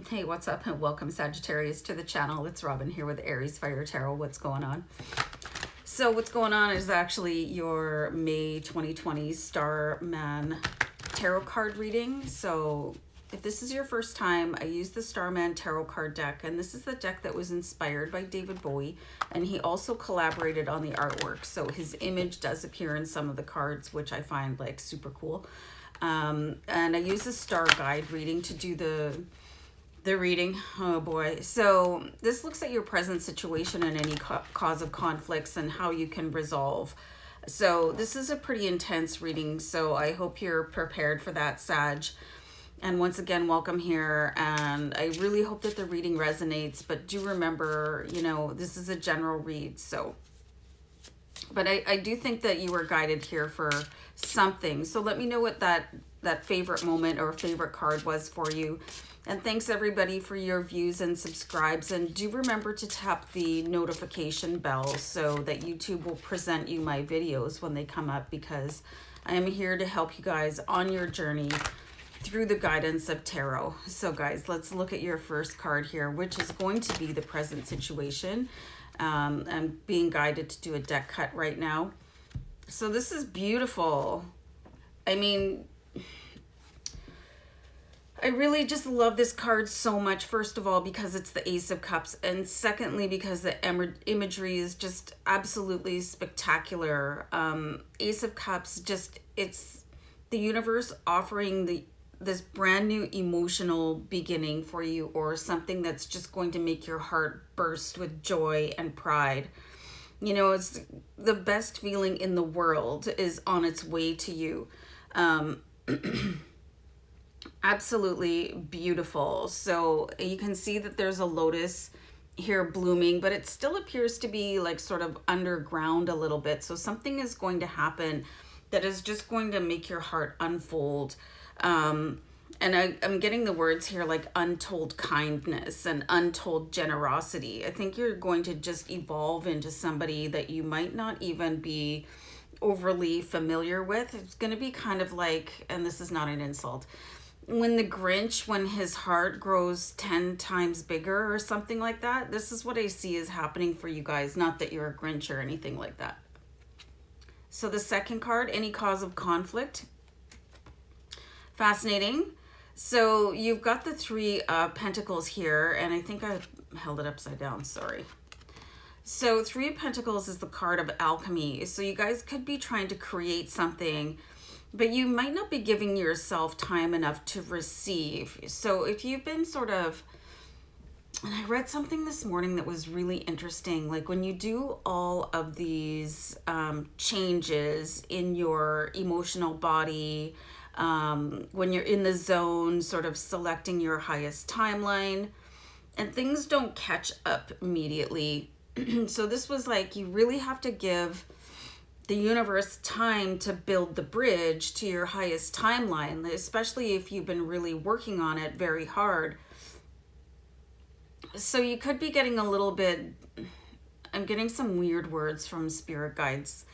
Hey, what's up and welcome Sagittarius to the channel. It's Robin here with AriesFireTarot. What's going on? So what's going on is actually your May 2020 Starman tarot card reading. So if this is your first time, I use the Starman tarot card deck, and this is the deck that was inspired by David Bowie, and he also collaborated on the artwork. So his image does appear in some of the cards, which I find like super cool. And I use the StarGuide reading to do the reading. Oh boy. So this looks at your present situation and any cause of conflicts and how you can resolve. So this is a pretty intense reading, so I hope you're prepared for that, Sag. And once again, welcome here, and I really hope that the reading resonates, but do remember, you know, this is a general read. So but I do think that you were guided here for something. So let me know what that favorite moment or favorite card was for you. And thanks everybody for your views and subscribes. And do remember to tap the notification bell so that YouTube will present you my videos when they come up, because I am here to help you guys on your journey through the guidance of tarot. So guys, let's look at your first card here, which is going to be the present situation. I'm being guided to do a deck cut right now. So this is beautiful. I mean, I really just love this card so much. First of all, because it's the Ace of Cups, and secondly, because the imagery is just absolutely spectacular. Ace of Cups, just, it's the universe offering this brand new emotional beginning for you, or something that's just going to make your heart burst with joy and pride. You know, it's the best feeling in the world is on its way to you. Absolutely beautiful. So you can see that there's a lotus here blooming, but it still appears to be like sort of underground a little bit. So something is going to happen that is just going to make your heart unfold. And I'm getting the words here like untold kindness and untold generosity. I think you're going to just evolve into somebody that you might not even be overly familiar with. It's going to be kind of like, and this is not an insult, when the Grinch, when his heart grows 10 times bigger or something like that. This is what I see is happening for you guys. Not that you're a Grinch or anything like that. So the second card, any cause of conflict. Fascinating. So you've got the Three Pentacles here, and I think I held it upside down, sorry. So Three of Pentacles is the card of alchemy. So you guys could be trying to create something, but you might not be giving yourself time enough to receive. So if you've been sort of, and I read something this morning that was really interesting, like when you do all of these changes in your emotional body, when you're in the zone, sort of selecting your highest timeline, and things don't catch up immediately. So this was like, you really have to give the universe time to build the bridge to your highest timeline, especially if you've been really working on it very hard. So you could be getting a little bit, I'm getting some weird words from spirit guides.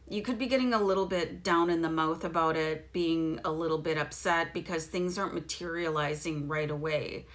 You could be getting a little bit down in the mouth about it, being a little bit upset because things aren't materializing right away.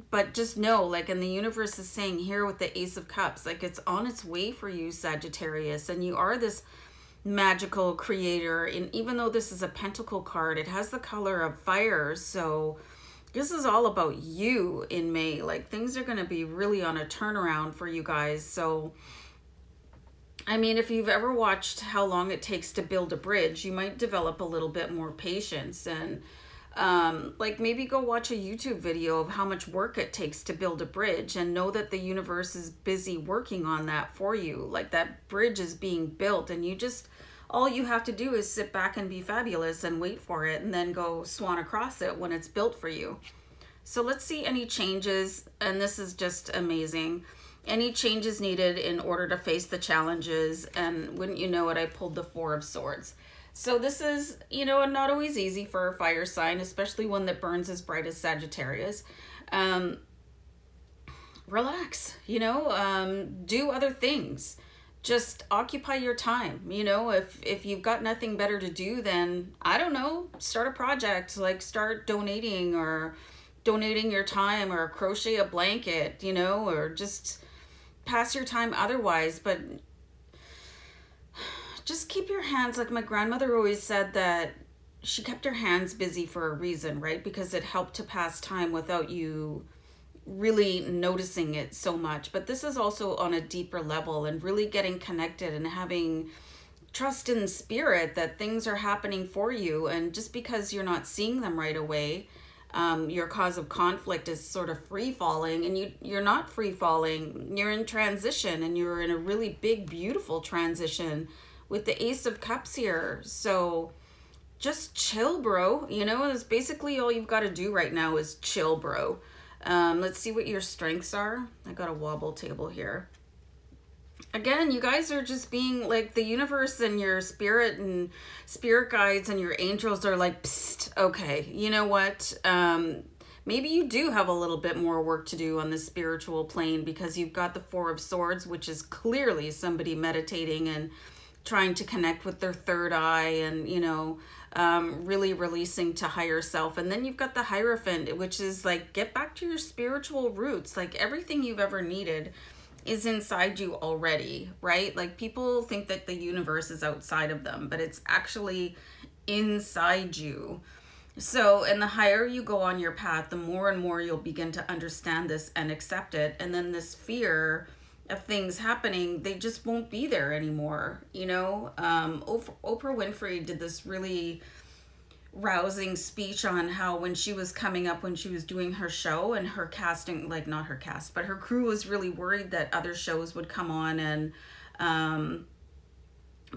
But just know, like, and the universe is saying here with the Ace of Cups, like it's on its way for you, Sagittarius, and you are this magical creator. And even though this is a pentacle card, it has the color of fire. So this is all about you in May. Like things are going to be really on a turnaround for you guys. So I mean, if you've ever watched How Long It Takes to Build a Bridge, you might develop a little bit more patience, and like maybe go watch a YouTube video of how much work it takes to build a bridge, and know that the universe is busy working on that for you. Like that bridge is being built, and you just, all you have to do is sit back and be fabulous and wait for it, and then go swan across it when it's built for you. So let's see any changes, and this is just amazing. Any changes needed in order to face the challenges, and wouldn't you know it, I pulled the Four of Swords. So this is, you know, not always easy for a fire sign, especially one that burns as bright as Sagittarius. Relax, you know, do other things. Just occupy your time. You know, if you've got nothing better to do, then I don't know, start a project, like start donating or donating your time, or crochet a blanket, you know, or just pass your time otherwise. But just keep your hands, like my grandmother always said that she kept her hands busy for a reason, right? Because it helped to pass time without you really noticing it so much. But this is also on a deeper level, and really getting connected and having trust in spirit that things are happening for you. And just because you're not seeing them right away, your cause of conflict is sort of free falling, and you're not free falling. You're in transition, and you're in a really big, beautiful transition with the Ace of Cups here. So just chill, bro. You know, it's basically all you've got to do right now is chill, bro. Let's see what your strengths are. I got a wobble table here. Again, you guys are just being like, the universe and your spirit and spirit guides and your angels are like, psst, okay, you know what? Maybe you do have a little bit more work to do on the spiritual plane, because you've got the Four of Swords, which is clearly somebody meditating and trying to connect with their third eye, and, you know, really releasing to higher self. And then you've got the Hierophant, which is like, get back to your spiritual roots. Like, everything you've ever needed is inside you already, right? Like, people think that the universe is outside of them, but it's actually inside you. So, and the higher you go on your path, the more and more you'll begin to understand this and accept it. And then this fear of things happening, they just won't be there anymore. You know, Oprah Winfrey did this really rousing speech on how when she was coming up, when she was doing her show, and her casting, like not her cast, but her crew was really worried that other shows would come on and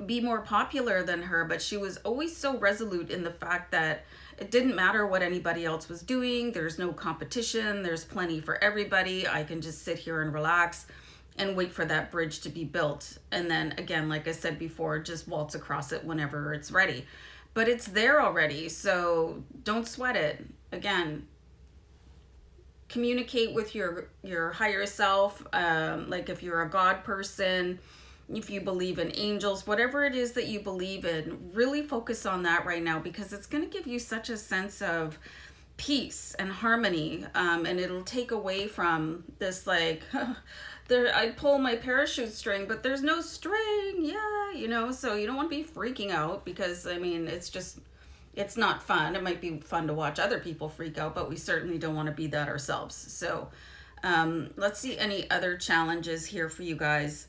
be more popular than her. But she was always so resolute in the fact that it didn't matter what anybody else was doing. There's no competition. There's plenty for everybody. I can just sit here and relax and wait for that bridge to be built. And then again, like I said before, just waltz across it whenever it's ready. But it's there already, so don't sweat it. Again, communicate with your higher self. Like, if you're a God person, if you believe in angels, whatever it is that you believe in, really focus on that right now, because it's going to give you such a sense of peace and harmony, and it'll take away from this, like, I pull my parachute string, but there's no string. Yeah, you know, so you don't want to be freaking out, because, I mean, it's not fun. It might be fun to watch other people freak out, but we certainly don't want to be that ourselves. So let's see any other challenges here for you guys.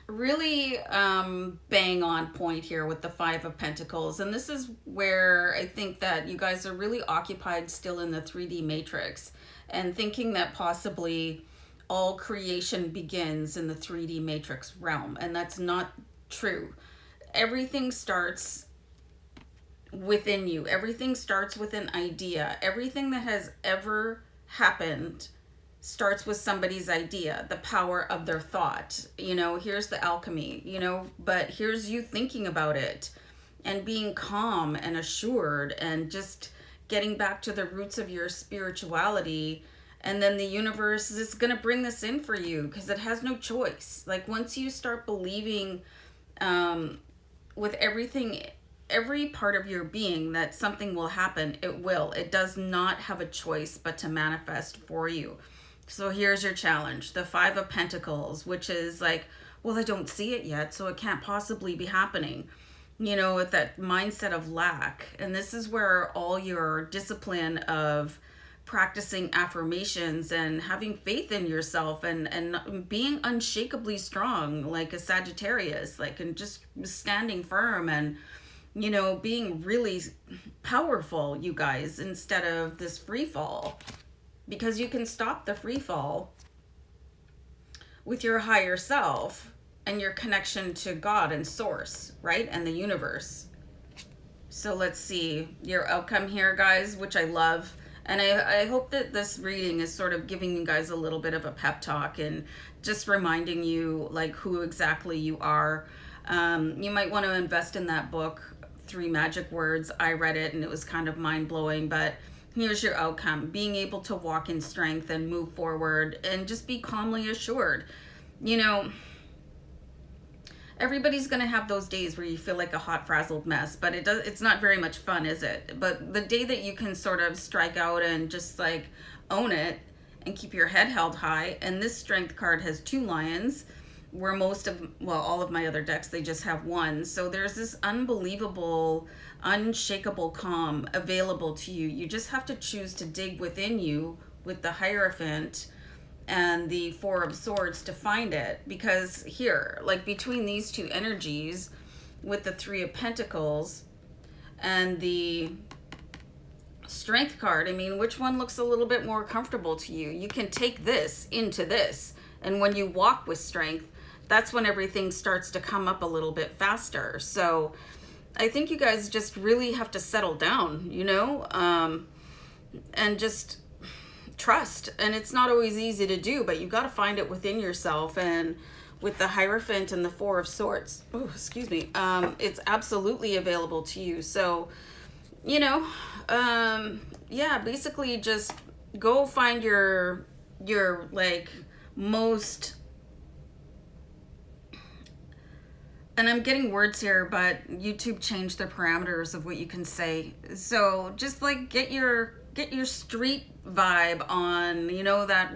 Really bang on point here with the Five of Pentacles. And this is where I think that you guys are really occupied still in the 3D matrix, and thinking that possibly all creation begins in the 3D matrix realm. And that's not true. Everything starts within you. Everything starts with an idea. Everything that has ever happened starts with somebody's idea, the power of their thought. You know, here's the alchemy, you know, but here's you thinking about it and being calm and assured and just getting back to the roots of your spirituality. And then the universe is going to bring this in for you, because it has no choice. Like, once you start believing with everything, every part of your being, that something will happen, it will. It does not have a choice but to manifest for you. So here's your challenge, the Five of Pentacles, which is like, well, I don't see it yet, so it can't possibly be happening. You know, with that mindset of lack. And this is where all your discipline of practicing affirmations and having faith in yourself and being unshakably strong, like a Sagittarius, like, and just standing firm and, you know, being really powerful, you guys, instead of this free fall. Because you can stop the free fall with your higher self and your connection to God and source, right? And the universe. So let's see your outcome here, guys, which I love. And I hope that this reading is sort of giving you guys a little bit of a pep talk and just reminding you, like, who exactly you are. You might want to invest in that book, 3 Magic Words. I read it and it was kind of mind-blowing, but here's your outcome. Being able to walk in strength and move forward and just be calmly assured. You know, everybody's going to have those days where you feel like a hot frazzled mess, but it's not very much fun, is it? But the day that you can sort of strike out and just like own it and keep your head held high. And this strength card has 2 lions, where all of my other decks, they just have 1. So there's this unbelievable, unshakable calm available to you. You just have to choose to dig within you with the Hierophant and the 4 of Swords to find it. Because here, like between these 2 energies, with the 3 of Pentacles and the Strength card, I mean, which one looks a little bit more comfortable to you? You can take this into this, and when you walk with strength, that's when everything starts to come up a little bit faster. So I think you guys just really have to settle down, you know, and just trust. And it's not always easy to do, but you got to find it within yourself. And with the Hierophant and the 4 of Swords, oh, excuse me, it's absolutely available to you. So, you know, yeah, basically just go find your like most, and I'm getting words here, but YouTube changed the parameters of what you can say. So just like get your street vibe on, you know, that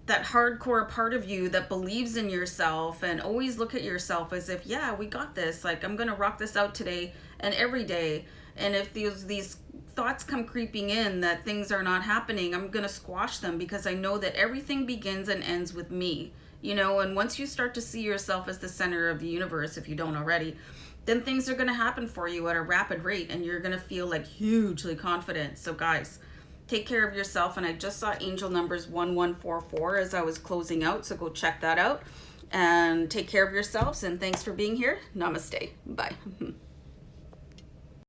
hardcore part of you that believes in yourself, and always look at yourself as if, yeah, we got this. Like, I'm going to rock this out today and every day. And if these thoughts come creeping in that things are not happening, I'm going to squash them, because I know that everything begins and ends with me, you know. And once you start to see yourself as the center of the universe, if you don't already, then things are going to happen for you at a rapid rate, and you're going to feel like hugely confident. So guys, take care of yourself. And I just saw angel numbers 1144 as I was closing out, so go check that out, and take care of yourselves. And thanks for being here. Namaste. Bye.